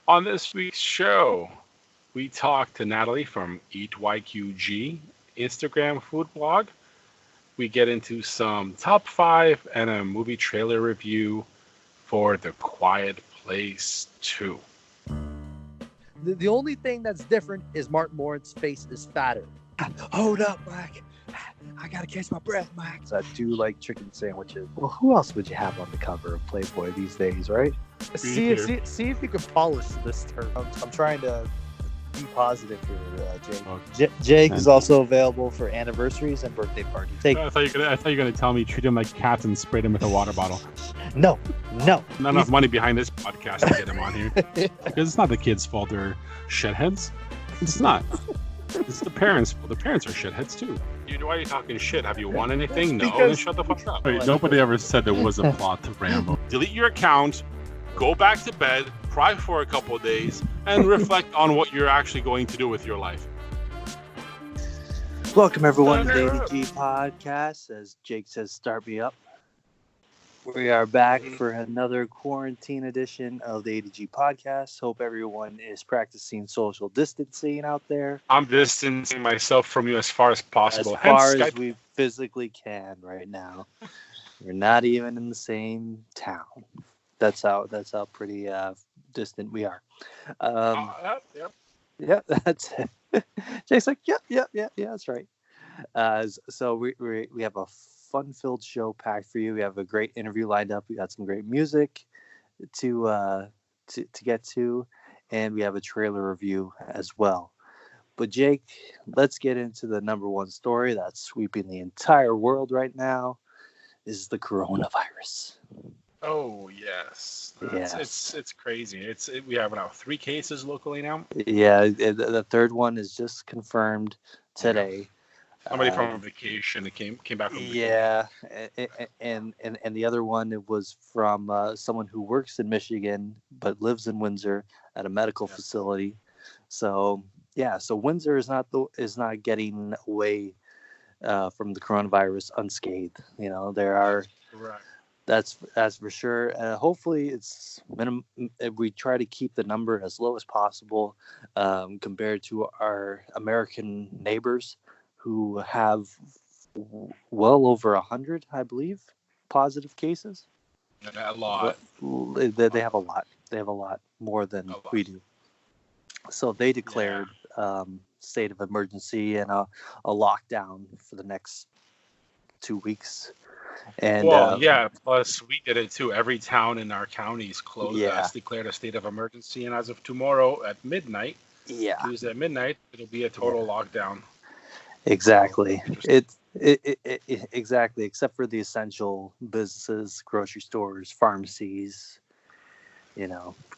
On this week's show, we talk to Natalie from EatYQG, Instagram food blog. We get into some top five and a movie trailer review for The Quiet Place 2. The only thing that's different is Martin Lawrence's face is fatter. Hold up, Mike. I gotta catch my breath, Mike. I do like chicken sandwiches. Well, who else would you have on the cover of Playboy these days, right? See if you can polish this term. I'm trying to be positive here, Jake. Okay. Jake is also available for anniversaries and birthday parties. I thought you were gonna tell me treat him like cats and sprayed him with a water bottle. No. Not enough money behind this podcast to get him on here. Because it's not the kids' fault they're shitheads. It's not. It's the parents' fault. The parents are shitheads too. Why are you talking shit? Have you won anything? No, then shut the fuck up. Wait, nobody ever said there was a plot to Rambo. Delete your account, go back to bed, cry for a couple of days, and reflect on what you're actually going to do with your life. Welcome everyone to the ADG podcast. As Jake says, start me up. We are back for another quarantine edition of the ADG podcast. Hope everyone is practicing social distancing out there. I'm distancing myself from you as far as possible. As far as we physically can right now. We're not even in the same town. That's how pretty distant we are. Yeah, that's it. Jake's like, yeah, that's right. So we have a fun-filled show packed for you. We have a great interview lined up. We got some great music to get to, and we have a trailer review as well. But Jake, let's get into the number one story that's sweeping the entire world right now. Is the coronavirus. Oh yes, it's crazy. We have now 3 cases locally now. Yeah, the third one is just confirmed today. Somebody from vacation that came back from vacation. Yeah, and the other one, it was from someone who works in Michigan but lives in Windsor at a medical facility. So Windsor is not getting away from the coronavirus unscathed. You know, there are. Correct. That's for sure. Hopefully, it's we try to keep the number as low as possible compared to our American neighbors, who have well over 100, I believe, positive cases. A lot. They have a lot. They have a lot more than we do. So they declared state of emergency and a lockdown for the next 2 weeks. And plus we did it too. Every town in our counties closed. Declared a state of emergency, and as of tomorrow at midnight, Tuesday at midnight, it'll be a total lockdown. Exactly. Exactly. Except for the essential businesses, grocery stores, pharmacies,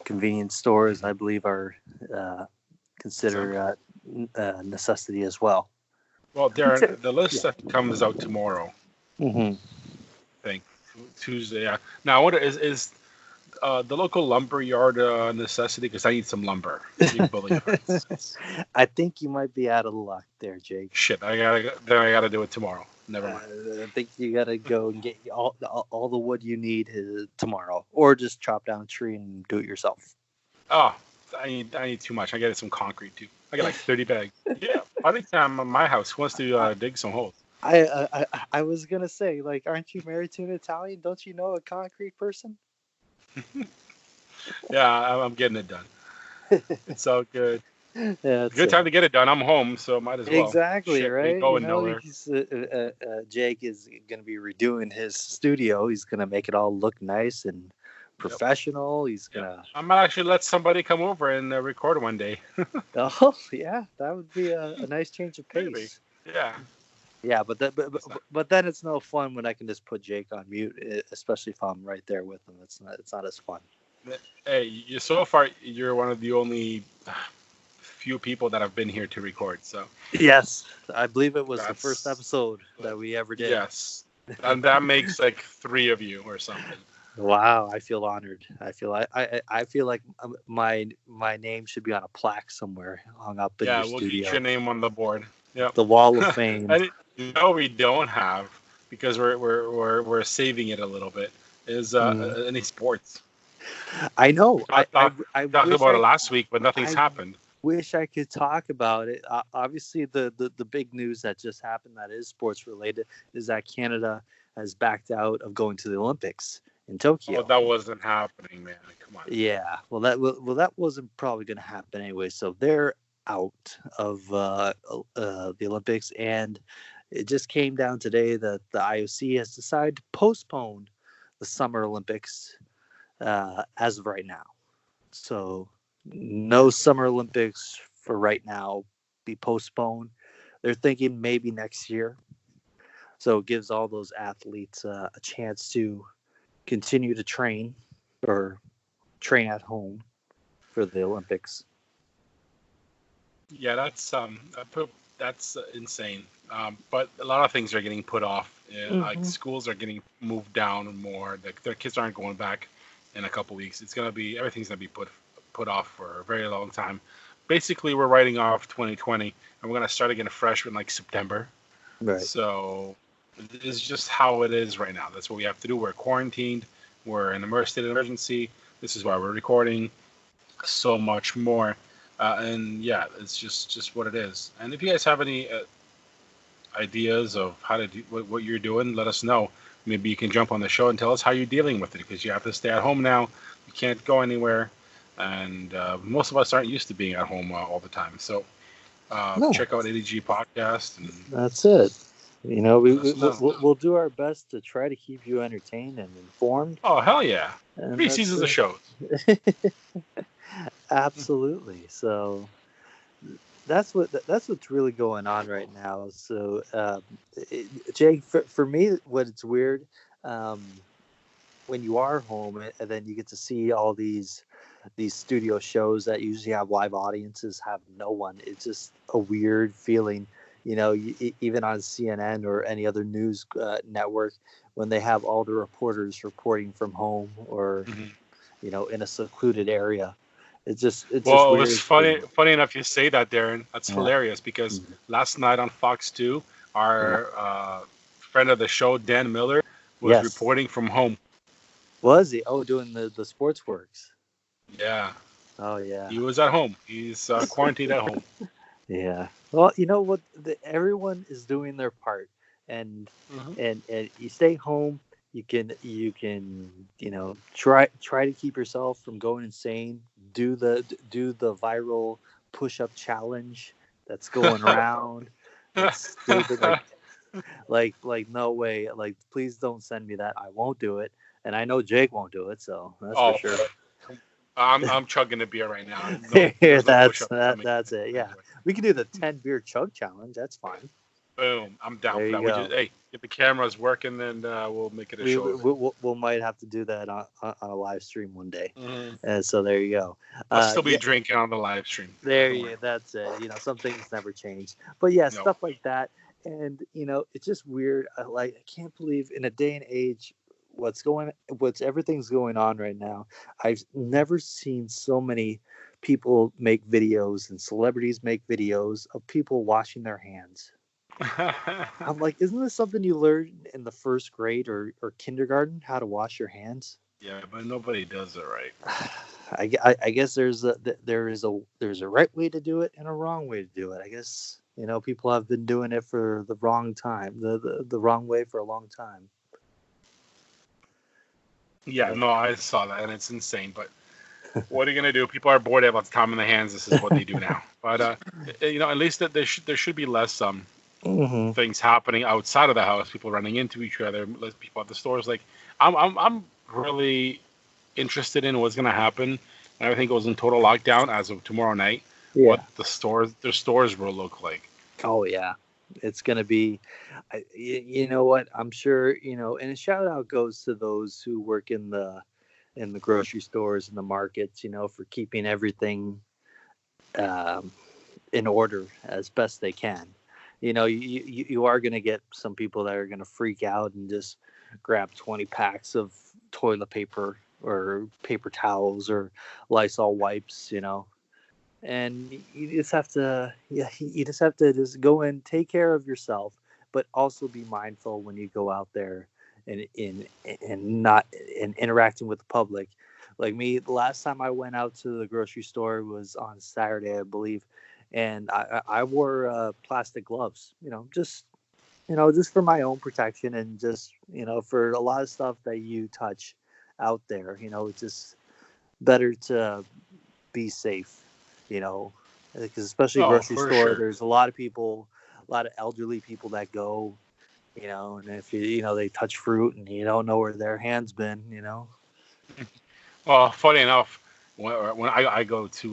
convenience stores, I believe are considered necessity as well. Well, the list that comes out tomorrow. Mm-hmm. I think Tuesday. Yeah. Now, what is the local lumber yard necessity? Because I need some lumber. I think you might be out of luck there, Jake. Shit, I gotta do it tomorrow. Never mind. I think you gotta go and get all the wood you need tomorrow, or just chop down a tree and do it yourself. Oh, I need too much. I get some concrete too. I got like 30 bags. Yeah, I think my house wants to dig some holes. I was gonna say, like, aren't you married to an Italian? Don't you know a concrete person? Yeah, I'm getting it done. It's all good. Yeah, good time to get it done. I'm home, so might as well. Exactly. Shit, right. Nowhere. Jake is gonna be redoing his studio. He's gonna make it all look nice and professional. He's gonna. I might actually let somebody come over and record one day. Oh yeah, that would be a nice change of pace. Maybe. Yeah. Yeah, but then it's no fun when I can just put Jake on mute, especially if I'm right there with him. It's not as fun. Hey, so far you're one of the only few people that have been here to record. So yes, I believe it was the first episode that we ever did. Yes, and that makes like 3 of you or something. Wow, I feel honored. I feel like my name should be on a plaque somewhere hung up in your studio. Yeah, we'll get your name on the board. Yeah, the Wall of Fame. No, we don't have, because we're saving it a little bit. Is any sports? I We know. I talked wish about it last week, but nothing's I happened. wish I could talk about it. Obviously, the big news that just happened that is sports related is that Canada has backed out of going to the Olympics in Oh, Tokyo. that wasn't happening, man. Come on. Yeah, that wasn't probably going to happen anyway. So they're out of the Olympics, and it just came down today that the IOC has decided to postpone the Summer Olympics as of right now. So no Summer Olympics for right now. Be postponed. They're thinking maybe next year. So it gives all those athletes a chance to continue to train or train at home for the Olympics. Yeah, that's insane. But a lot of things are getting put off. Like Mm-hmm. schools are getting moved down more. Like their kids aren't going back in a couple weeks. Everything's gonna be put off for a very long time. Basically, we're writing off 2020, and we're gonna start again fresh in like September. Right. So this is just how it is right now. That's what we have to do. We're quarantined. We're in a state of emergency. This is why we're recording so much more. And yeah, it's just what it is. And if you guys have any ideas of how to do what you're doing, let us know. Maybe you can jump on the show and tell us how you're dealing with it because you have to stay at home now. You can't go anywhere, and most of us aren't used to being at home all the time. So No, check out ADG podcast and that's it. You know, let us know. we'll do our best to try to keep you entertained and informed. Oh hell yeah! And 3 seasons of shows. Absolutely. So that's what's really going on right now. So, Jake, for me, what it's weird um, when you are home and then you get to see all these studio shows that usually have live audiences have no one. It's just a weird feeling. You know, even on CNN or any other news network, when they have all the reporters reporting from home or Mhm. in a secluded area, it's just Well, it was weird. funny enough you say that, Darren. That's Yeah. hilarious because Mhm. last night on Fox 2, Yeah. our friend of the show, Dan Miller, was Yes. reporting from home. Was he? Oh, doing the sports works. Yeah, Oh yeah. he was at home. He's quarantined at home. Yeah. Well, you know what? Everyone is doing their part, and Hmm. and you stay home. You can try to keep yourself from going insane. Do the viral push up challenge that's going around. That's stupid. Like no way. Like please don't send me that. I won't do it, and I know Jake won't do it. So that's for Oh, sure. I'm chugging a beer right now. No, Here, there's no that's push-up that. coming. That's it. Yeah, Anyway, we can do the 10 beer chug challenge. That's fine. boom, I'm down There for you that. We go. just get the cameras working, and we'll make it a We show we, of it. we might have to do that on a live stream one day. Hmm. And so there you go. I'll still be Yeah, drinking on the live stream. there Don't worry. you. That's it. Some things never change. But yeah, No. stuff like that. And it's just weird. I can't believe in a day and age what's everything's going on right now. I've never seen so many people make videos and celebrities make videos of people washing their hands. I'm like, isn't this something you learned in the first grade or kindergarten, how to wash your hands? Yeah, but nobody does it right. I guess there's a right way to do it and a wrong way to do it. I guess people have been doing it for the wrong time, the wrong way for a long time. Yeah, But no, I saw that, and it's insane. But what are you gonna do? People are bored. They have lots of time in their hands. This is what they do now. But at least that there should be less hmm things happening outside of the house. People running into each other. Less people at the stores. Like I'm really interested in what's gonna happen. And everything goes in total lockdown as of tomorrow night. What yeah. their stores will look like. Oh yeah, it's gonna be. You know what? I'm sure. And a shout out goes to those who work in the grocery stores and the markets. For keeping everything um, in order as best they can. You are going to get some people that are going to freak out and just grab 20 packs of toilet paper or paper towels or Lysol wipes, and you just have to, yeah, you just have to just go and take care of yourself, but also be mindful when you go out there and not in interacting with the public. Like me, the last time I went out to the grocery store was on Saturday, I believe, and I wore plastic gloves. Just for my own protection and just for a lot of stuff that you touch out there. It's just better to be safe. You know, because especially Oh, grocery for store, sure. there's a lot of people, a lot of elderly people that go. And if they touch fruit and you don't know where their hands been. Well, funny enough, when I go to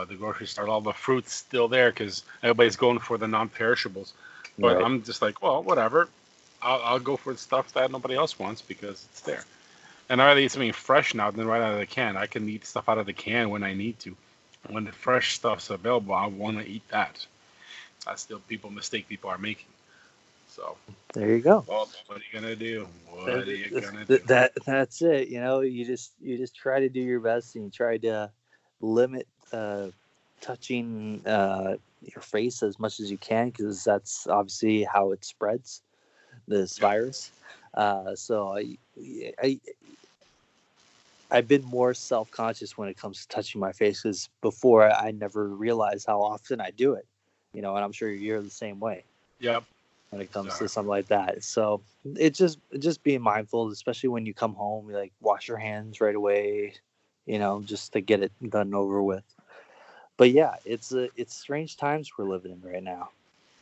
the grocery store, all the fruit's still there because everybody's going for the non-perishables. But Right. I'm just like, well, whatever. I'll go for the stuff that nobody else wants because it's there. And I'd rather eat something fresh now than right out of the can. I can eat stuff out of the can when I need to. When the fresh stuff's available, I want to eat that. That's the mistake people are making. So, There you go. well, what are you gonna do? What Uh, are you th- gonna do? that's it. You just try to do your best and you try to limit touching your face as much as you can because that's obviously how it spreads this Yep. virus. So I I've been more self conscious when it comes to touching my face because before I never realized how often I do it. And I'm sure you're the same way Yep. when it comes to Exactly. something like that. So it's just being mindful, especially when you come home, you like wash your hands right away, just to get it done over with. But yeah, it's strange times we're living in right now.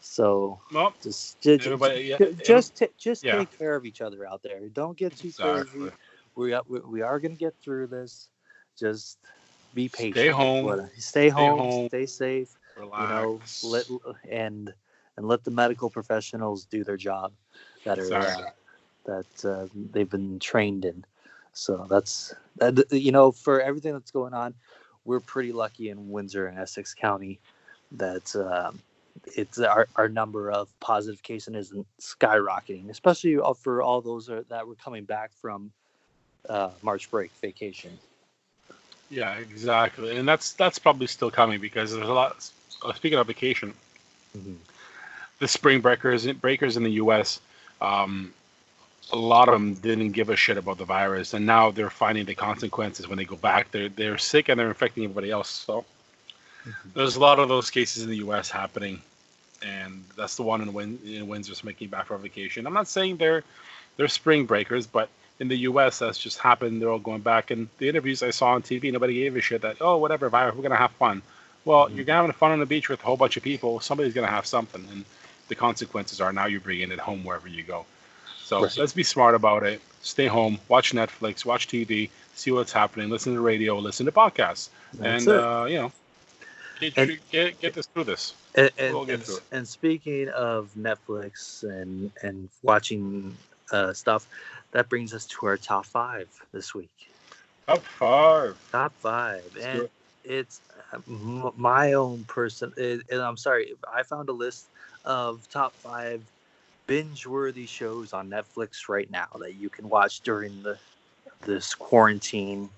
So Well, just just everybody, yeah, just yeah, take care of each other out there. Don't get too exactly. crazy. We are gonna get through this. Just be Stay patient. home. Stay Stay home. home. Stay safe. Let Relax. and let the medical professionals do their job that are Exactly. they've been trained in. So that's for everything that's going on, we're pretty lucky in Windsor and Essex County that it's our number of positive cases isn't skyrocketing, especially for all those that were coming back from March break vacation. Yeah, exactly. And that's probably still coming because there's a lot. Speaking of vacation, Mm-hmm. the spring breakers in the U.S. Um, a lot of them didn't give a shit about the virus, and now they're finding the consequences when they go back. They're sick and they're infecting everybody else. So Mm-hmm. there's a lot of those cases in the U.S. happening, and that's the one in Windsor's making back for vacation. I'm not saying they're spring breakers, but in the U.S. that's just happened. They're all going back, and the interviews I saw on TV, nobody gave a shit that whatever virus, we're gonna have fun. Well, Mm-hmm. you're having fun on the beach with a whole bunch of people. Somebody's gonna have something, and the consequences are now you're bringing it home wherever you go. So Right. let's be smart about it. Stay home, watch Netflix, watch TV, see what's happening, listen to radio, listen to podcasts, That's and it. get And get this through this. and and We'll get and, through it. and speaking of Netflix and watching stuff, that brings us to our top five this week. Top five. Top five, Let's do and it. it's my own person. And I'm sorry, I found a list of top five binge-worthy shows on Netflix right now that you can watch during this quarantine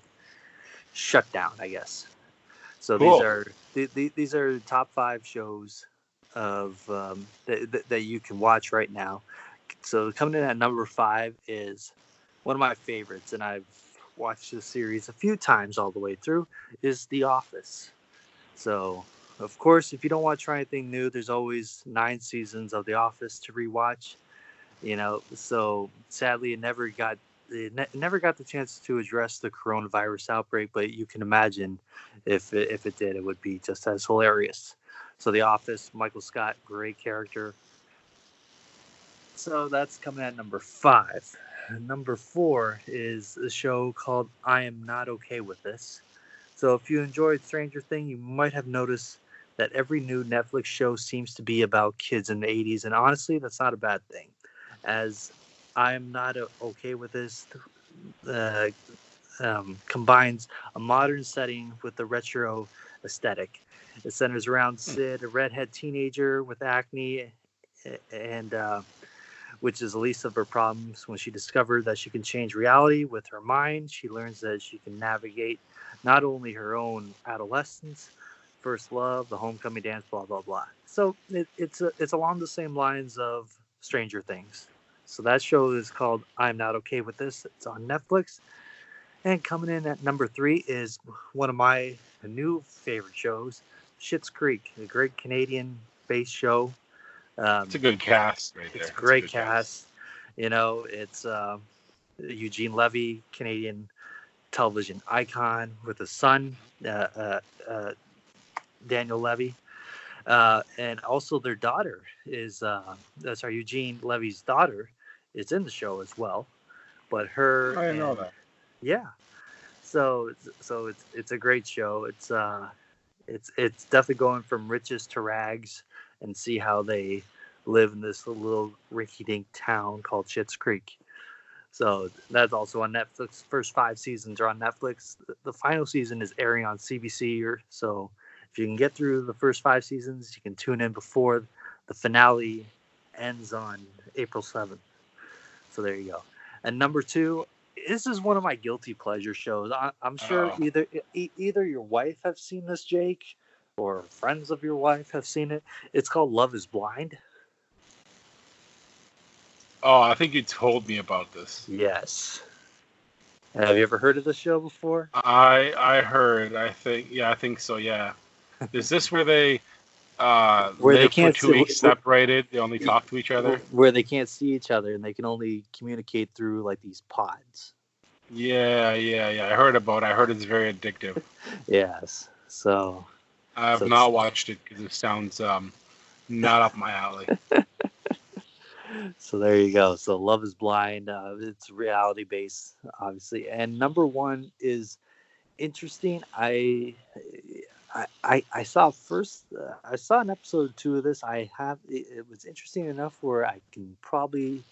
shutdown, I guess. So these Cool. are these are the top five shows of that you can watch right now. So coming in at number five is one of my favorites, and I've watched the series a few times all the way through. Is The Office. So of course, if you don't want to try anything new, there's always 9 seasons of The Office to rewatch. So sadly it never got the chance to address the coronavirus outbreak, but you can imagine if it did, it would be just as hilarious. So The Office, Michael Scott, great character. So that's coming at number five. Number four is a show called I Am Not Okay With This. So if you enjoyed Stranger Things, you might have noticed that every new Netflix show seems to be about kids in the 80s, and honestly, that's not a bad thing. As I Am Not Okay With This uh, combines a modern setting with the retro aesthetic. It centers around Sid, a redhead teenager with acne, and which is the least of her problems. When she discovered that she can change reality with her mind, she learns that she can navigate not only her own adolescence, first love, the homecoming dance, blah blah blah. So it's along the same lines of Stranger Things. So that show is called I'm Not Okay With This. It's on Netflix. And coming in at number 3 is one of my new favorite shows, Schitt's Creek, a great Canadian-based show. It's a good cast right It's there. a It's a great good cast. cast. It's Eugene Levy, Canadian television icon, with a son, Daniel Levy. And also their daughter is, Eugene Levy's daughter is in the show as well. But her I didn't know and that. yeah, so it's a great show. It's definitely going from riches to rags, and see how they live in this little rinky-dink town called Schitt's Creek. So that's also on Netflix. First 5 seasons are on Netflix. The final season is airing on CBC. So if you can get through the first 5 seasons, you can tune in before the finale ends on April 7th. So there you go. And number 2, this is one of my guilty pleasure shows. I'm sure either your wife have seen this, Jake, or friends of your wife have seen it. It's called Love Is Blind. Oh, I think you told me about this. Yes. Have you ever heard of this show before? I heard. I think so. Yeah. Is this where they Where they live for can't 2 weeks separated? They only talk to each other. where they can't see each other, and they can only communicate through like these pods. Yeah. I heard about it. I heard it's very addictive. Yes. So I have not watched it because it sounds not up my alley. So there you go. So Love Is Blind. It's reality based, obviously. And number 1 is interesting. I saw first. I saw an episode 2 of this. It was interesting enough where I can probably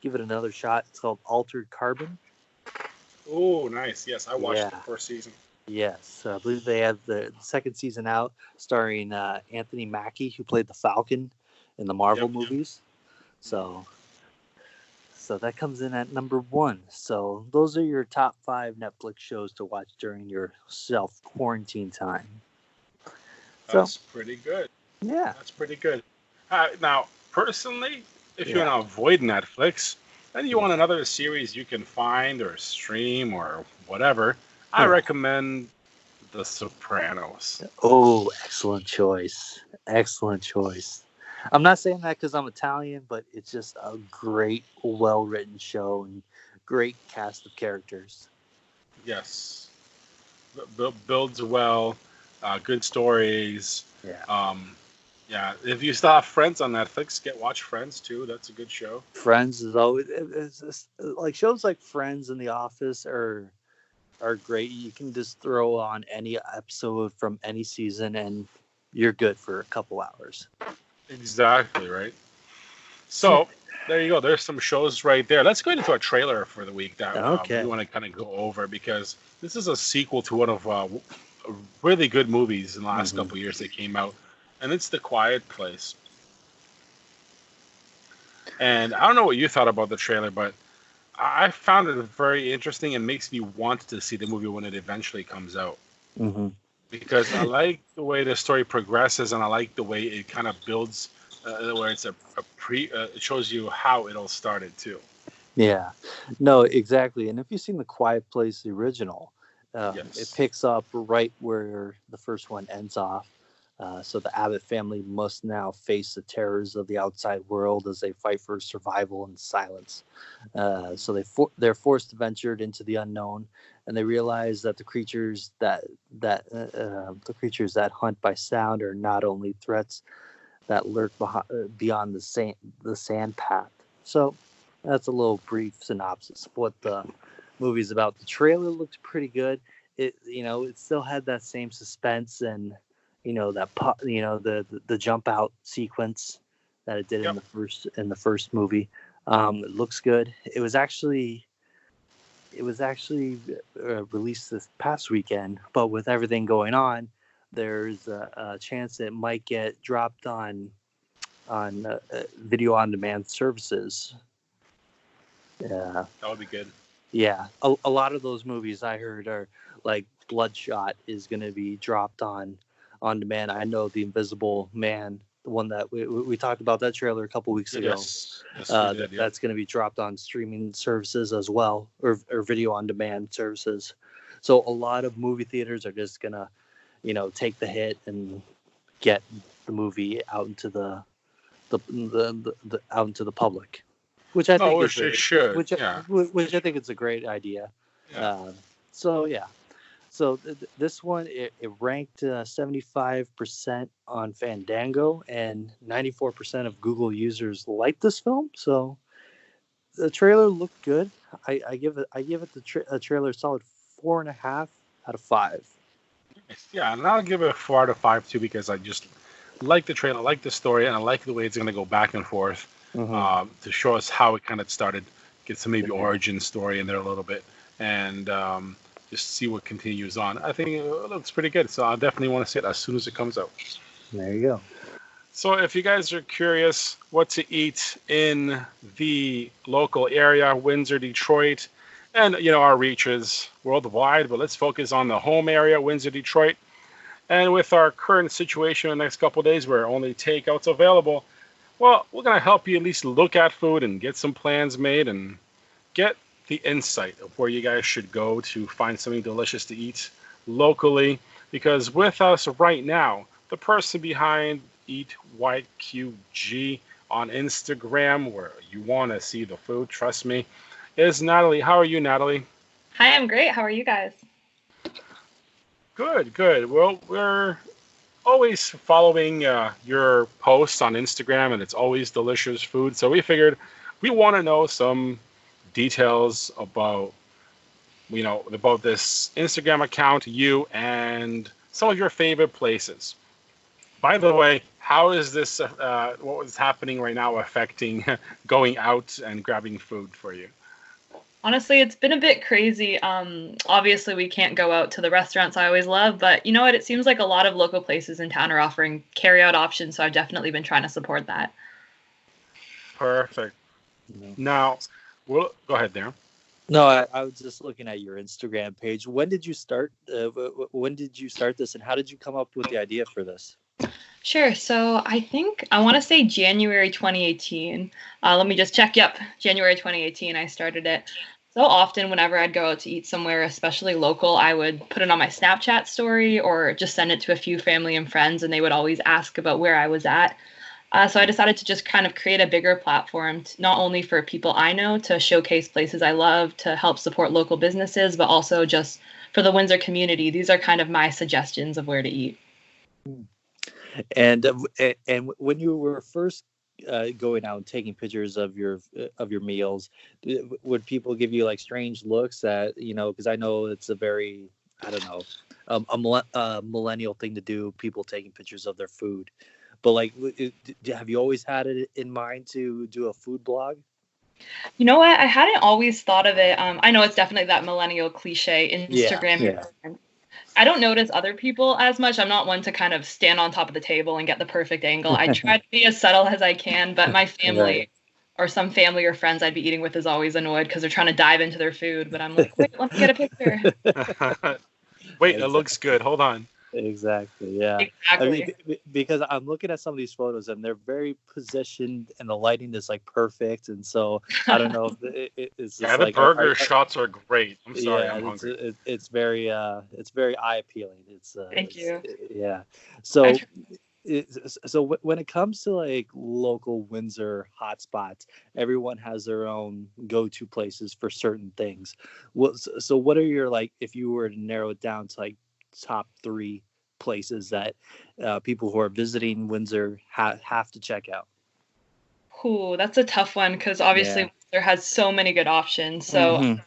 give it another shot. It's called Altered Carbon. Oh, nice. Yes, I watched the first season. Yes, I believe they have the second season out, starring Anthony Mackie, who played the Falcon in the Marvel movies. So that comes in at number 1. So those are your top 5 Netflix shows to watch during your self-quarantine time. That's pretty good. Yeah. That's pretty good. Now, personally, if you want to avoid Netflix, and you want another series you can find or stream or whatever, I recommend The Sopranos. Oh, excellent choice. Excellent choice. I'm not saying that because I'm Italian, but it's just a great, well-written show and great cast of characters. Yes. Builds well, good stories. Yeah. If you still have Friends on Netflix, watch Friends too. That's a good show. Friends is always like shows like Friends and The Office are great. You can just throw on any episode from any season and you're good for a couple hours. Exactly, right? So there you go. There's some shows right there. Let's go into a trailer for the week that we want to kind of go over, because this is a sequel to one of really good movies in the last couple of years that came out, and it's The Quiet Place. And I don't know what you thought about the trailer, but I found it very interesting and makes me want to see the movie when it eventually comes out. Mm-hmm. Because I like the way the story progresses, and I like the way it kind of builds, where it's it shows you how it all started too. Yeah, no, exactly. And if you've seen The Quiet Place, the original, it picks up right where the first one ends off. So the Abbott family must now face the terrors of the outside world as they fight for survival and silence. So they're forced to venture into the unknown, and they realize that the creatures that hunt by sound are not only threats that lurk beyond the sand path. So that's a little brief synopsis of what the movie's about. The trailer looked pretty good. It still had that same suspense and the jump out sequence that it did in the first movie. It looks good. It was actually released this past weekend, but with everything going on, there's a chance it might get dropped on video on demand services. Yeah, that would be good. Yeah, a lot of those movies I heard are like Bloodshot is going to be dropped on demand. I know The Invisible Man, one that we talked about that trailer a couple weeks ago. Yes, we did, That's going to be dropped on streaming services as well, or video on demand services. So a lot of movie theaters are just gonna, take the hit and get the movie out into the out into the public, which I think is it should. which I think is a great idea. Yeah. So yeah. So this one, it ranked 75% on Fandango, and 94% of Google users liked this film. So the trailer looked good. I give it the trailer a solid 4.5 out of 5. Yeah, and I'll give it a 4 out of 5 too, because I just like the trailer, I like the story, and I like the way it's going to go back and forth to show us how it kind of started, get some maybe origin story in there a little bit, and just see what continues on. I think it looks pretty good, so I definitely want to see it as soon as it comes out. There you go. So if you guys are curious what to eat in the local area, Windsor, Detroit, and our reach is worldwide, but let's focus on the home area, Windsor, Detroit. And with our current situation in the next couple of days where only takeout's available, well, we're going to help you at least look at food and get some plans made and get the insight of where you guys should go to find something delicious to eat locally. Because with us right now, the person behind Eat White QG on Instagram, where you want to see the food, trust me, is Natalie. How are you, Natalie? Hi, I'm great. How are you guys? Good. Well, we're always following your posts on Instagram, and it's always delicious food. So we figured we want to know some details about this Instagram account, you, and some of your favorite places. By the way, how is this what was happening right now affecting going out and grabbing food for you? Honestly, it's been a bit crazy. Obviously, we can't go out to the restaurants I always love, but you know what? It seems like a lot of local places in town are offering carry-out options, so I've definitely been trying to support that. Perfect. Now, go ahead, Darren. No, I was just looking at your Instagram page. When did you start? When did you start this, and how did you come up with the idea for this? Sure. So I want to say January 2018. Let me just check. Yep, January 2018, I started it. So often whenever I'd go out to eat somewhere, especially local, I would put it on my Snapchat story or just send it to a few family and friends, and they would always ask about where I was at. So I decided to just kind of create a bigger platform, not only for people I know to showcase places I love, to help support local businesses, but also just for the Windsor community. These are kind of my suggestions of where to eat. And when you were first going out and taking pictures of your meals, would people give you like strange looks at, because I know it's a very, I don't know, a millennial thing to do, people taking pictures of their food. But like, have you always had it in mind to do a food blog? You know what? I hadn't always thought of it. I know it's definitely that millennial cliche, Instagram. Yeah. I don't notice other people as much. I'm not one to kind of stand on top of the table and get the perfect angle. I try to be as subtle as I can, but my family or some family or friends I'd be eating with is always annoyed because they're trying to dive into their food. But I'm like, wait, let me get a picture. Wait, it looks good. Hold on. Exactly. Yeah. Exactly. I mean, because I'm looking at some of these photos and they're very positioned and the lighting is like perfect. And so I don't know if it's just the like burger shots are great. I'm sorry, I'm hungry. It's very eye appealing. Thank you. Yeah. So when it comes to like local Windsor hotspots, everyone has their own go-to places for certain things. So what are your, like, if you were to narrow it down to like top 3 places that people who are visiting Windsor have to check out? Ooh, that's a tough one because obviously Windsor has so many good options. So,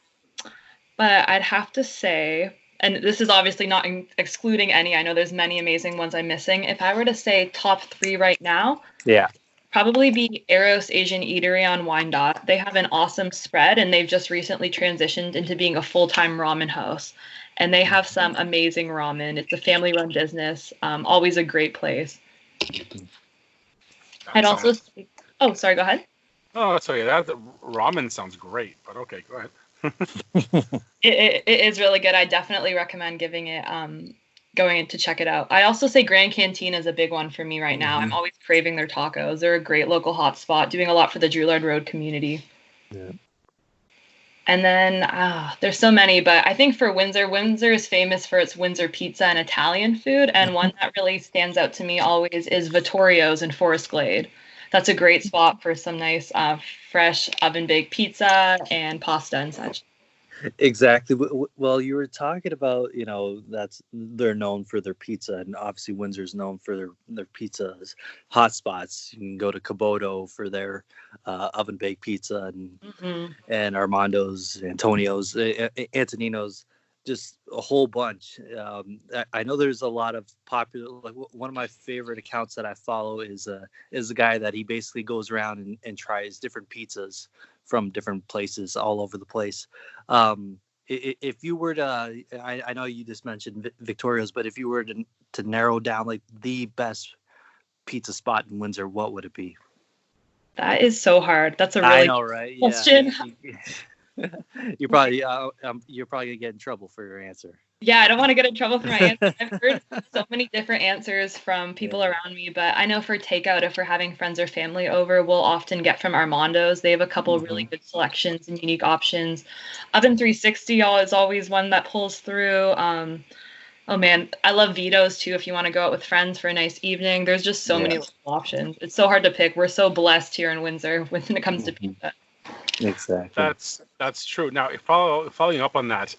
but I'd have to say, and this is obviously not excluding any. I know there's many amazing ones I'm missing. If I were to say top 3 right now, probably be Eros Asian Eatery on Wyandotte. They have an awesome spread, and they've just recently transitioned into being a full-time ramen house. And they have some amazing ramen. It's a family-run business. Always a great place. I'd also say, oh, sorry, go ahead. Oh, sorry. That ramen sounds great, but okay, go ahead. It is really good. I definitely recommend giving it going in to check it out. I also say Grand Canteen is a big one for me right now. I'm always craving their tacos. They're a great local hotspot, doing a lot for the Drouillard Road community. Yeah. And then there's so many, but I think for Windsor, Windsor is famous for its Windsor pizza and Italian food. And one that really stands out to me always is Vittorio's in Forest Glade. That's a great spot for some nice fresh oven baked pizza and pasta and such. Exactly. Well, you were talking about, they're known for their pizza, and obviously Windsor's known for their pizza hotspots. You can go to Caboto for their oven baked pizza, and Armando's, Antonio's, Antonino's, just a whole bunch. I know there's a lot of popular. Like one of my favorite accounts that I follow is a guy that he basically goes around and tries different pizzas from different places all over the place. If you were to, I know you just mentioned Victoria's, but if you were to narrow down like the best pizza spot in Windsor, what would it be? That is so hard. That's a really right? question. Yeah. You're probably gonna get in trouble for your answer. Yeah, I don't want to get in trouble for my answer. I've heard so many different answers from people around me, but I know for takeout, if we're having friends or family over, we'll often get from Armando's. They have a couple really good selections and unique options. Oven 360 is always one that pulls through. Oh man, I love Vito's too. If you want to go out with friends for a nice evening, there's just so many options. It's so hard to pick. We're so blessed here in Windsor when it comes to pizza. Exactly. That's true. Now, following up on that,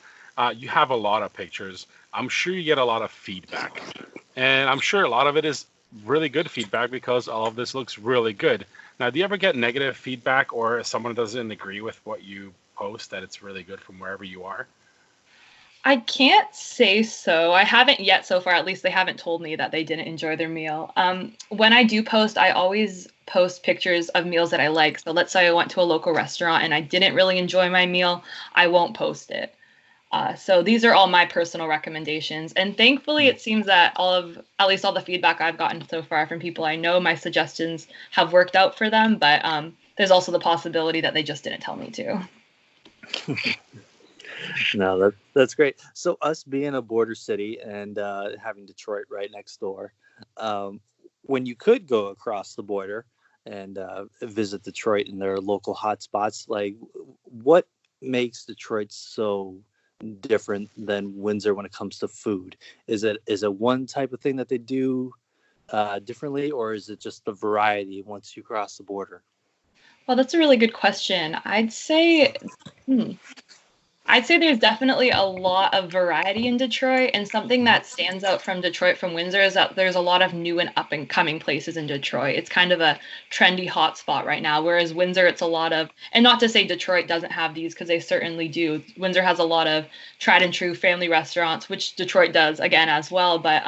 you have a lot of pictures. I'm sure you get a lot of feedback, and I'm sure a lot of it is really good feedback because all of this looks really good. Now, do you ever get negative feedback, or if someone doesn't agree with what you post, that it's really good from wherever you are? I can't say so. I haven't yet so far. At least they haven't told me that they didn't enjoy their meal. When I do post, I always post pictures of meals that I like. So let's say I went to a local restaurant and I didn't really enjoy my meal, I won't post it. So these are all my personal recommendations. And thankfully, it seems that at least all the feedback I've gotten so far from people I know, my suggestions have worked out for them. But there's also the possibility that they just didn't tell me to. No, that's great. So us being a border city and having Detroit right next door, when you could go across the border and visit Detroit and their local hotspots, like what makes Detroit so different than Windsor when it comes to food? Is it one type of thing that they do differently, or is it just the variety once you cross the border? Well, that's a really good question. I'd say there's definitely a lot of variety in Detroit, and something that stands out from Detroit from Windsor is that there's a lot of new and up and coming places in Detroit. It's kind of a trendy hotspot right now, whereas Windsor, it's a lot of, and not to say Detroit doesn't have these, because they certainly do. Windsor has a lot of tried and true family restaurants, which Detroit does again as well, but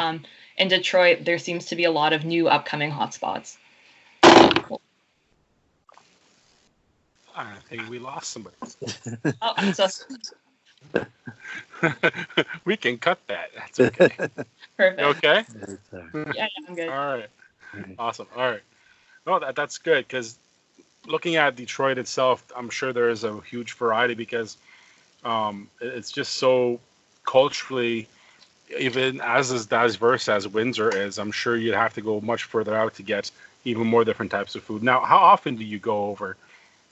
in Detroit, there seems to be a lot of new upcoming hotspots. I think we lost somebody. Oh, I'm so We can cut that. That's okay. perfect. You okay? Yeah, I'm good. All right. Awesome. All right. No, that's good, because looking at Detroit itself, I'm sure there is a huge variety because it's just so culturally, even as diverse as Windsor is. I'm sure you'd have to go much further out to get even more different types of food. Now, how often do you go over?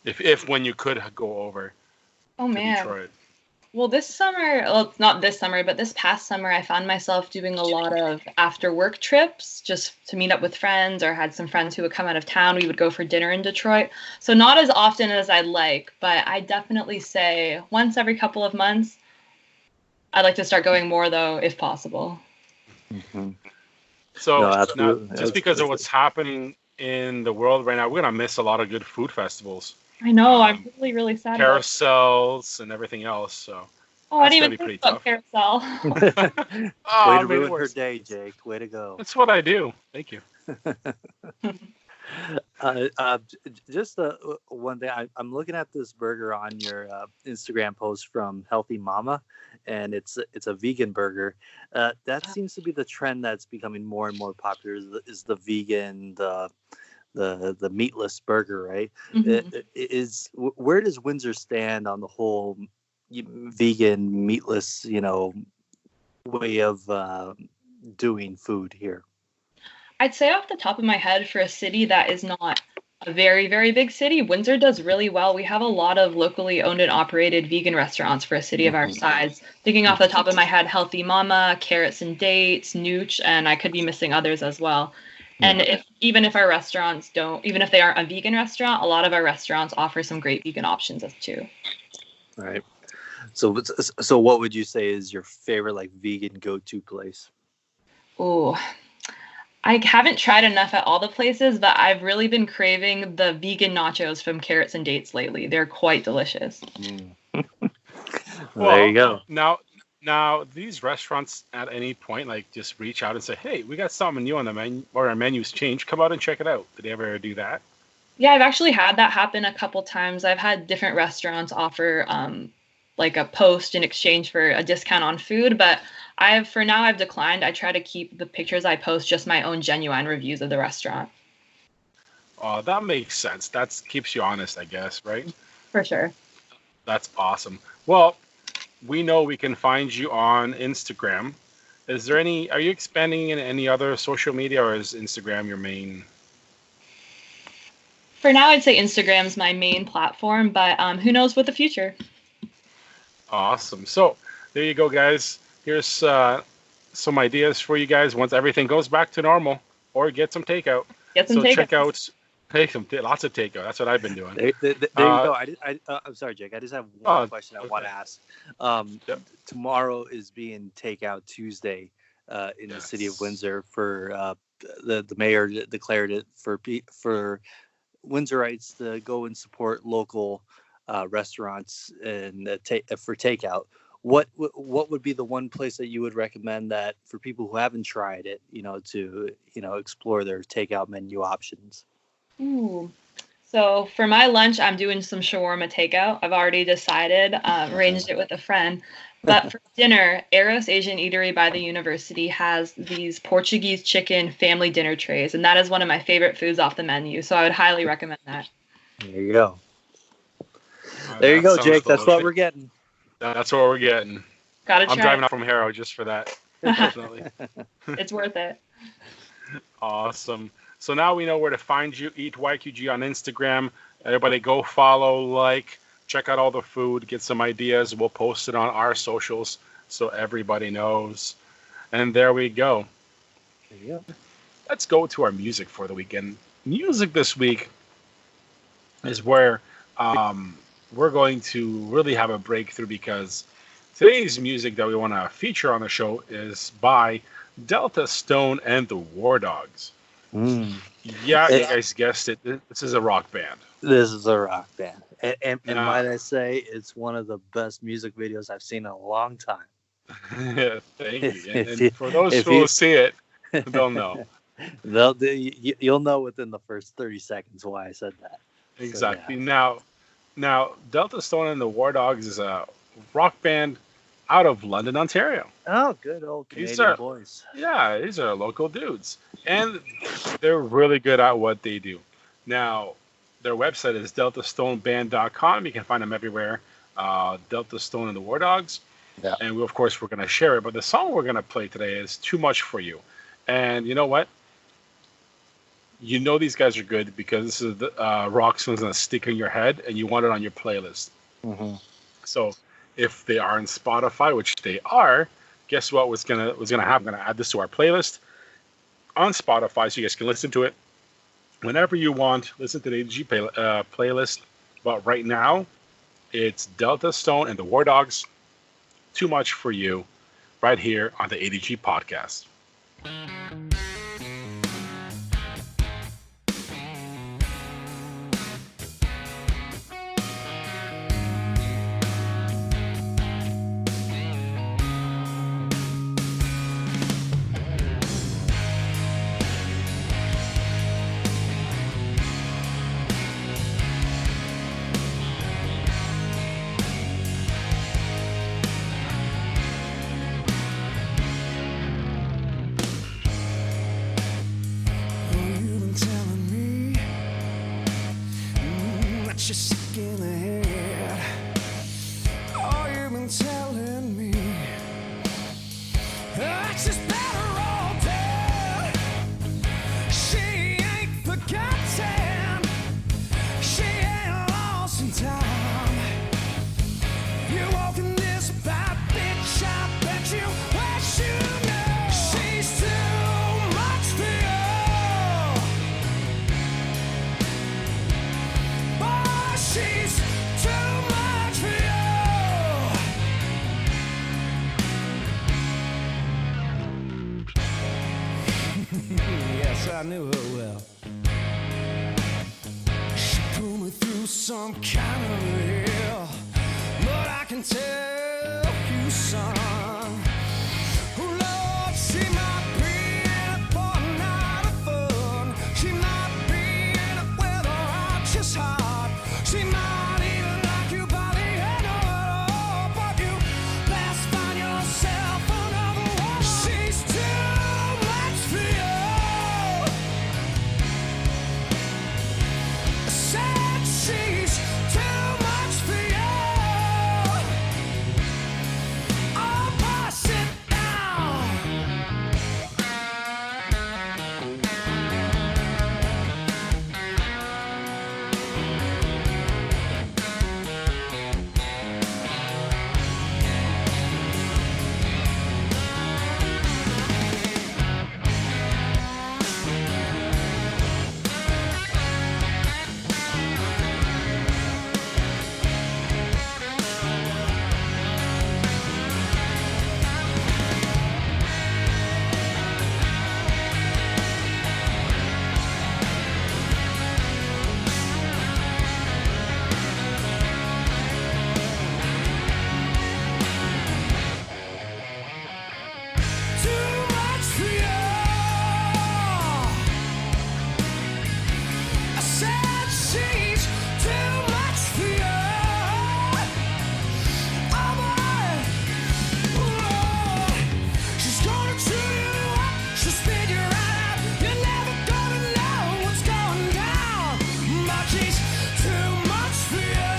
If when you could go over to Detroit? Well, this summer, not this summer, but this past summer, I found myself doing a lot of after work trips just to meet up with friends, or had some friends who would come out of town. We would go for dinner in Detroit. So not as often as I'd like, but I definitely say once every couple of months. I'd like to start going more, though, if possible. Mm-hmm. So now, just because of what's happening in the world right now, we're going to miss a lot of good food festivals. I know. I'm really, really sad. Carousels and everything else. So. Oh, I didn't even think about Carousel. Way to ruin her day, Jake. Way to go. That's what I do. Thank you. Just one thing. I'm looking at this burger on your Instagram post from Healthy Mama, and it's a vegan burger. That seems to be the trend that's becoming more and more popular. Is the vegan, the meatless burger, right? Mm-hmm. Where does Windsor stand on the whole vegan, meatless, way of doing food here? I'd say off the top of my head, for a city that is not a very, very big city, Windsor does really well. We have a lot of locally owned and operated vegan restaurants for a city of our size. Thinking off the top of my head, Healthy Mama, Carrots and Dates, Nooch, and I could be missing others as well. And even if our restaurants don't, even if they aren't a vegan restaurant, a lot of our restaurants offer some great vegan options as too. Right. So what would you say is your favorite like vegan go-to place? Ooh, I haven't tried enough at all the places, but I've really been craving the vegan nachos from Carrots and Dates lately. They're quite delicious. Well, there you go. Now, these restaurants at any point like just reach out and say, "Hey, we got something new on the menu, or our menu's changed. Come out and check it out." Did they ever do that? Yeah, I've actually had that happen a couple times. I've had different restaurants offer like a post in exchange for a discount on food, but I've declined. I try to keep the pictures I post just my own genuine reviews of the restaurant. Oh, that makes sense. That keeps you honest, I guess, right? For sure. That's awesome. Well, we know we can find you on Instagram. Are you expanding in any other social media, or is Instagram your main? For now, I'd say Instagram's my main platform, but who knows what the future. Awesome. So there you go, guys. Here's some ideas for you guys once everything goes back to normal, or get some takeout. Check out lots of takeout. That's what I've been doing. There you go. I'm sorry, Jake. I just have one question I want to ask. Tomorrow is being Takeout Tuesday in the city of Windsor. For the mayor declared it for Windsorites to go and support local restaurants and for takeout. What would be the one place that you would recommend that for people who haven't tried it, to explore their takeout menu options? Ooh. So for my lunch, I'm doing some shawarma takeout. I've already decided, arranged it with a friend. But for dinner, Eros Asian Eatery by the university has these Portuguese chicken family dinner trays, and that is one of my favorite foods off the menu. So I would highly recommend that. There you go. There you go, Jake. That's what we're getting. That's what we're getting. Gotta try. I'm driving out from Harrow just for that. Definitely. It's worth it. Awesome. So now we know where to find you. Eat YQG on Instagram. Everybody go follow, check out all the food, get some ideas. We'll post it on our socials so everybody knows. And there we go. There you go. Let's go to our music for the weekend. Music this week is where we're going to really have a breakthrough, because today's music that we want to feature on the show is by Delta Stone and the Wardogs. Yeah, you guys guessed it. This is a rock band. This is a rock band. And might I say, it's one of the best music videos I've seen in a long time. Thank you. And for those who will see it, they'll know. You'll know within the first 30 seconds why I said that. Exactly. So, yeah. Now, Delta Stone and the Wardogs is a rock band out of London, Ontario. Oh, good old Canadian boys. Yeah, these are local dudes. And they're really good at what they do. Now, their website is deltastoneband.com. You can find them everywhere. Delta Stone and the Wardogs. Yeah. And we're going to share it. But the song we're going to play today is Too Much For You. And you know what? You know these guys are good because this is the rock song's going to stick in your head and you want it on your playlist. Mm-hmm. So if they are on Spotify, which they are, guess what was gonna happen? I'm gonna add this to our playlist on Spotify so you guys can listen to it whenever you want. Listen to the ADG playlist. But right now, it's Delta Stone and the Wardogs. Too Much For You, right here on the ADG podcast. Yes, I knew her well. She pulled me through some kind of hell, but I can tell you, son. Oh Lord, she might be in it for a night of fun. She might be in it with a righteous heart. She might even like you by the end of it all, but you best find yourself another one. She's too much for you. Said she's too much for you. Oh, pass it down. Too much for you. I said she's too much for you. Oh boy, Lord, she's gonna chew you up, she'll spit you right out. You're never gonna know what's going down, but she's too much for you.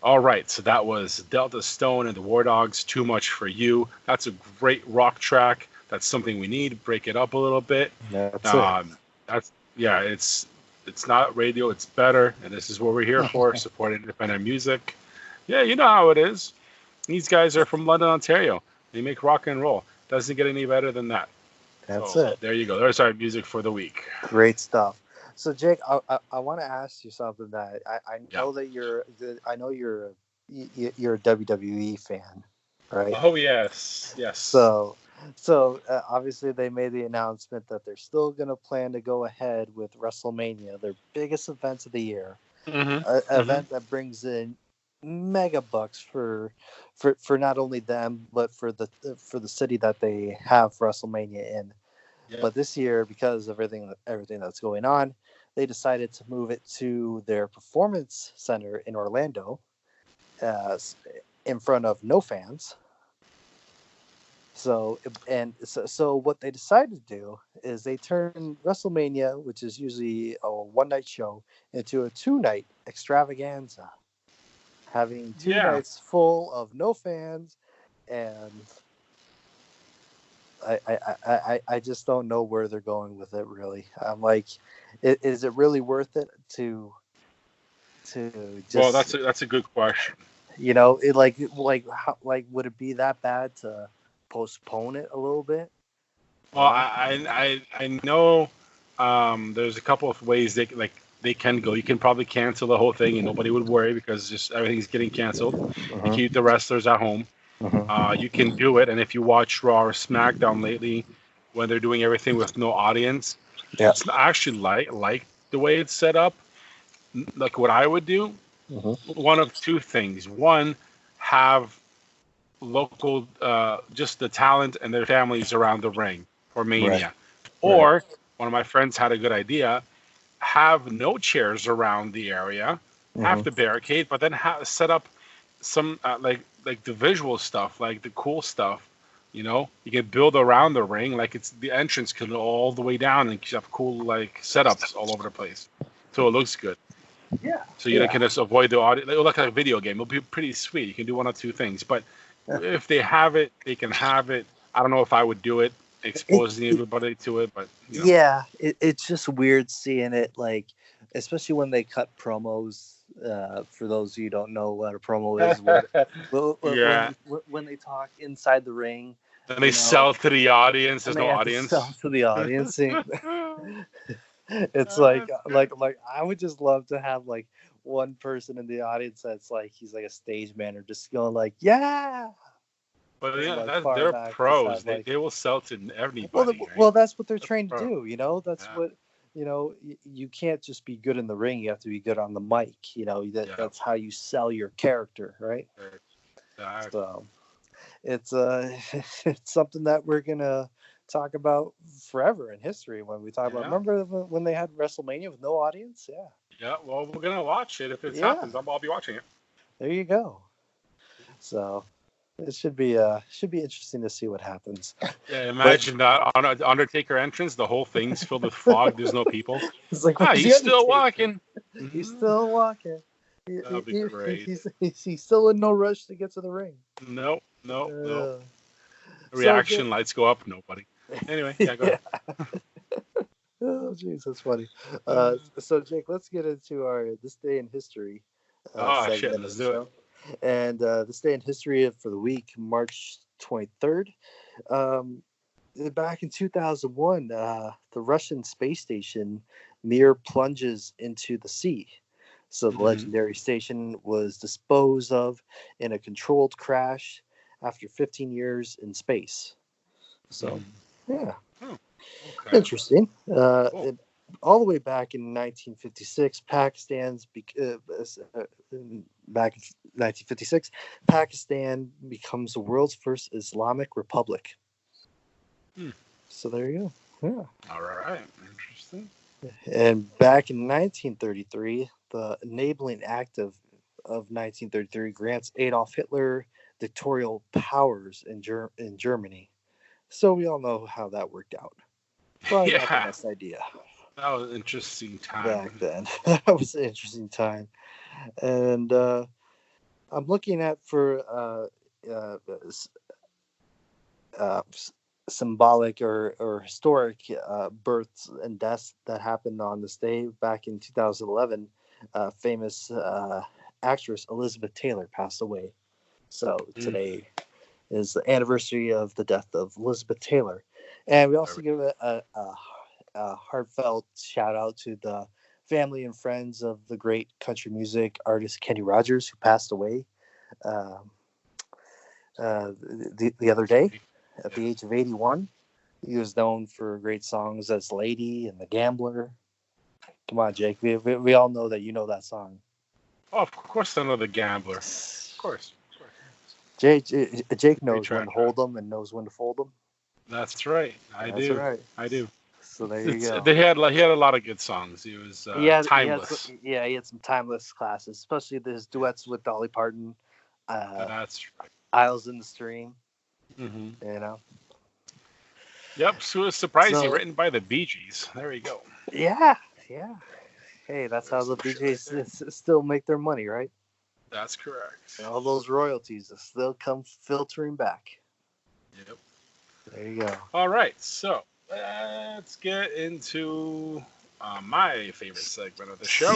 All right, so that was Delta Stone and the Wardogs, Too Much For You. That's a great rock track. That's something we need. Break it up a little bit. That's It's not radio, it's better, and this is what we're here for, supporting independent music. Yeah, you know how it is. These guys are from London, Ontario. They make rock and roll. Doesn't get any better than that. That's So, it. There you go. There's our music for the week. Great stuff. So Jake, I want to ask you something that I know that you're a WWE fan, right? Oh yes, yes. So obviously they made the announcement that they're still going to plan to go ahead with WrestleMania, their biggest event of the year, event that brings in mega bucks for not only them but for the city that they have WrestleMania in. Yep. But this year, because of everything that's going on, they decided to move it to their performance center in Orlando, in front of no fans. So what they decided to do is they turned WrestleMania, which is usually a one-night show, into a two-night extravaganza, having two nights full of no fans, and I just don't know where they're going with it. Really, I'm like, is it really worth it to just? Well, that's a good question. You know, it how would it be that bad to postpone it a little bit? Well, I know there's a couple of ways they can go. You can probably cancel the whole thing and nobody would worry because just everything's getting canceled. You keep the wrestlers at home. You can do it, and if you watch Raw or SmackDown lately, when they're doing everything with no audience, it's actually like the way it's set up. Like what I would do, one of two things. One, have local, just the talent and their families around the ring for Mania. Or one of my friends had a good idea: have no chairs around the area, have to barricade, but then set up some like the visual stuff, like the cool stuff. You know, you can build around the ring, like it's the entrance can go all the way down, and you have cool like setups all over the place, so it looks good. Yeah. So you can just avoid the audio. It'll look like a video game. It'll be pretty sweet. You can do one or two things, but if they have it, they can have it. I don't know if I would do it, exposing everybody to it, but you know. Yeah, it's just weird seeing it, like, especially when they cut promos. For those of you who don't know what a promo is, when they talk inside the ring, and they sell to the audience. There's no audience. Sell to the audience. It's like I would just love to have like one person in the audience that's like he's like a stage manager, just going like, yeah. But And, yeah, like, far they're back, just pros. have, like, They will sell to well, everybody, right? well, that's what they're They're trained to pro. do. You know, that's Yeah. what you can't just be good in the ring. You have to be good on the mic. You know, Yeah. that's how you sell your character, right? Exactly. So it's it's something that we're gonna talk about forever in history when we talk about. Yeah. Remember when they had WrestleMania with no audience? Yeah, Yeah, well, we're gonna watch it if it Yeah. happens. I'll be watching it. there you go. So it should be interesting to see what happens. Yeah, imagine that on an Undertaker entrance, the whole thing's filled with fog. There's no people. It's like, Ah, where's the he's still Undertaker? walking. He's Mhm. still walking. That'll be great. He's still in no rush to get to the ring. No. So, Reaction lights go up. Nobody. Anyway, yeah, go ahead. Oh, jeez, that's funny. So, Jake, let's get into our This Day in History Oh, shit, segment let's of the do show. And This Day in History for the week, March 23rd. Back in 2001, the Russian space station Mir plunges into the sea. So the Mhm. legendary station was disposed of in a controlled crash after 15 years in space. So, yeah. Okay. Interesting. Cool. All the way back in 1956, back in 1956, Pakistan becomes the world's first Islamic republic. So there you go. Yeah. All right. Interesting. And back in 1933, the Enabling Act of 1933 grants Adolf Hitler dictatorial powers in Germany. So we all know how that worked out. Probably not the Yeah, best idea that was an interesting time. back then. That was an interesting time. And I'm looking at for symbolic or historic births and deaths that happened on this day. Back in 2011, famous actress Elizabeth Taylor passed away. So today is the anniversary of the death of Elizabeth Taylor. And we also give a heartfelt shout out to the family and friends of the great country music artist Kenny Rogers, who passed away the other day at the age of 81. He was known for great songs as Lady and The Gambler. Come on, Jake. We all know that you know that song. Oh, of course I know The Gambler. Of course. Jake knows when to hold them and knows when to fold them. That's right. I do. Right. I do. So there you go. He had a lot of good songs. He was timeless. He had some timeless classes, especially his duets with Dolly Parton. That's right. Isles in the Stream. Mm-hmm. You know. Yep. So it's surprising. Written by the Bee Gees. There you go. Yeah. Hey, that's how the Bee Gees still make their money, right? That's correct. And all those royalties still come filtering back. Yep. There you go. All right. So let's get into my favorite segment of the show.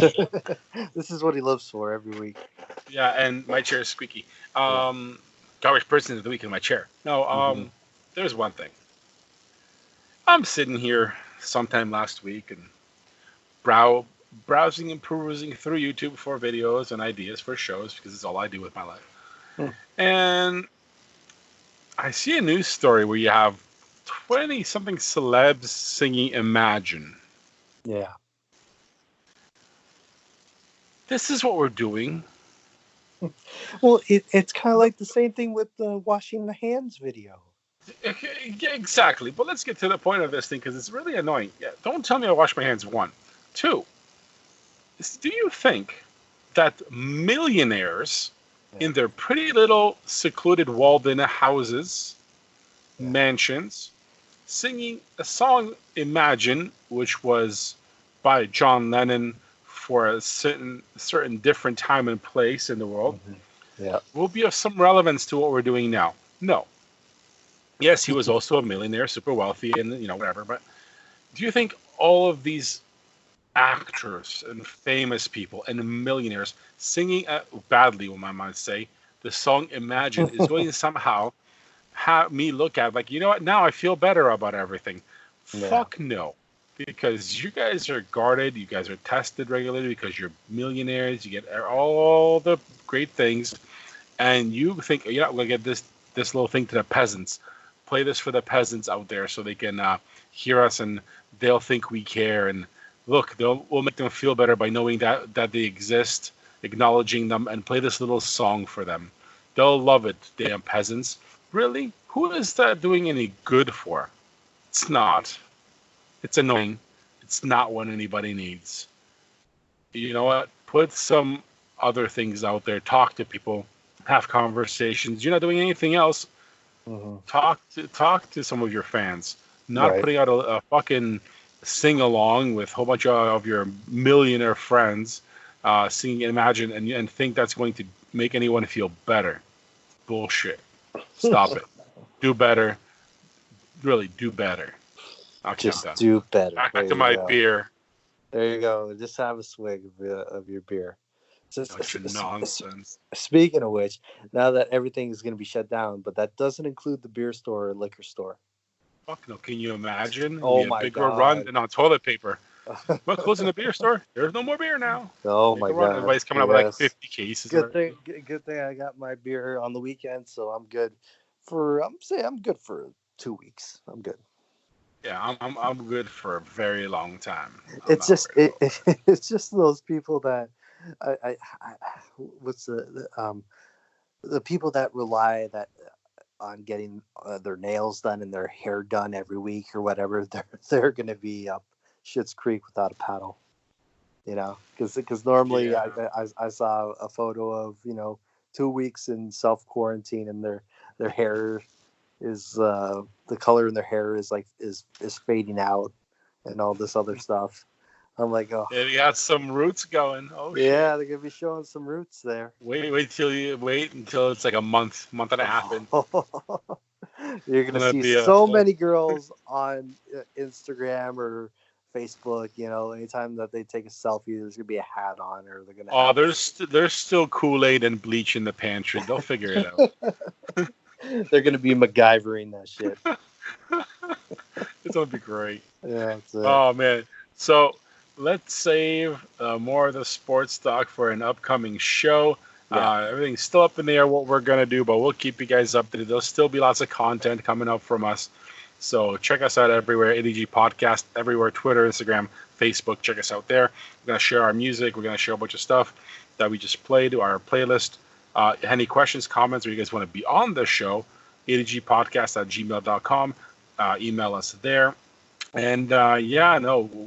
This is what he lives for every week. Yeah, and my chair is squeaky. Garbage person of the week in my chair. No, there's one thing. I'm sitting here sometime last week and browsing and perusing through YouTube for videos and ideas for shows because it's all I do with my life. And I see a news story where you have 20-something celebs singing Imagine. Yeah. This is what we're doing. Well, it's kind of like the same thing with the washing the hands video. Exactly. But let's get to the point of this thing because it's really annoying. Yeah, don't tell me I wash my hands. 1. 2. Do you think that millionaires in their pretty little secluded walled-in houses, mansions, singing a song Imagine, which was by John Lennon for a certain different time and place in the world, will be of some relevance to what we're doing now? No. Yes, he was also a millionaire, super wealthy, and whatever. But do you think all of these actors and famous people and millionaires singing badly, one might say, the song Imagine is going to somehow have me look at like, you know what? Now I feel better about everything. Yeah. Fuck no. because you guys are guarded, you guys are tested regularly because you're millionaires, you get all the great things, and you think you're not going to get this little thing to the peasants. Play this for the peasants out there so they can hear us and they'll think we care. And look, we'll make them feel better by knowing that they exist, acknowledging them, and play this little song for them. They'll love it, damn peasants. Really? Who is that doing any good for? It's not. It's annoying. It's not what anybody needs. You know what? Put some other things out there. Talk to people. Have conversations. You're not doing anything else. Mm-hmm. Talk to some of your fans. Not Right. putting out a fucking sing along with a whole bunch of your millionaire friends singing Imagine and think that's going to make anyone feel better. Bullshit. Stop it. Do better. Really, do better. Okay, Just do better. Back There to you my go. beer. There you go. Just have a swig of your beer. Bunch of nonsense. Speaking of which, now that everything is going to be shut down, but that doesn't include the beer store or liquor store. Fuck no. Can you imagine? Oh It'd be my a bigger God. run than on toilet paper. Well, closing the beer store. There's no more beer now. Oh Bigger my run. God! Everybody's coming up with like Yes. 50 cases. Good thing I got my beer on the weekend, so I'm good for. I'm good for 2 weeks. I'm good. Yeah, I'm good for a very long time. It's just it's just those people that I what's the people that rely on getting their nails done and their hair done every week or whatever. They're going to be up Schitt's Creek without a paddle. You know, because normally Yeah. I saw a photo of 2 weeks in self quarantine and their hair is the color in their hair is fading out and all this other stuff. I'm like, oh They got some roots going. Oh shit. yeah, they're gonna be showing some roots there. Wait until it's like a month and a half in. You're gonna see be a so whole- many girls on Instagram or Facebook. Anytime that they take a selfie, there's gonna be a hat on, or they're gonna. Oh, there's still Kool-Aid and bleach in the pantry. They'll figure it out. They're gonna be MacGyvering that shit. It's gonna be great. Yeah, that's it. Oh man. So let's save more of the sports talk for an upcoming show. Yeah. Everything's still up in the air what we're gonna do, but we'll keep you guys updated. There'll still be lots of content coming up from us. So check us out everywhere. ADG Podcast everywhere. Twitter, Instagram, Facebook. Check us out there. We're gonna share our music. We're gonna share a bunch of stuff that we just played to our playlist. Any questions, comments, or you guys want to be on the show? adgpodcast@gmail.com. Email us there. And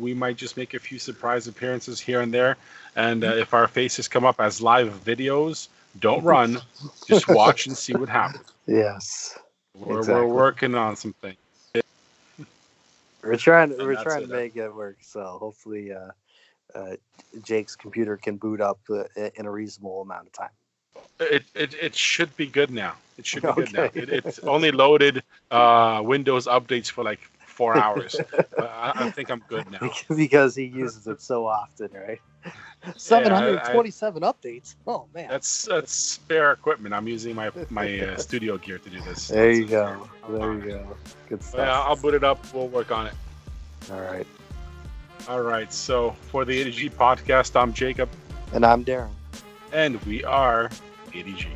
we might just make a few surprise appearances here and there. And if our faces come up as live videos, don't run. Just watch and see what happens. Yes, We're Exactly. working on some things. we're trying And to that's it. make it work. So hopefully, Jake's computer can boot up in a reasonable amount of time. It should be good now. It should be good now. Okay. It's only loaded Windows updates for like 4 hours. But I think I'm good now. Because he uses it so often, right? 727 updates. Oh man. That's spare equipment. I'm using my studio gear to do this. There you go. There you go. Good stuff. Yeah, I'll boot it up. We'll work on it. All right. All right. So for the ADG podcast, I'm Jacob, And I'm Darren. and we are ADG.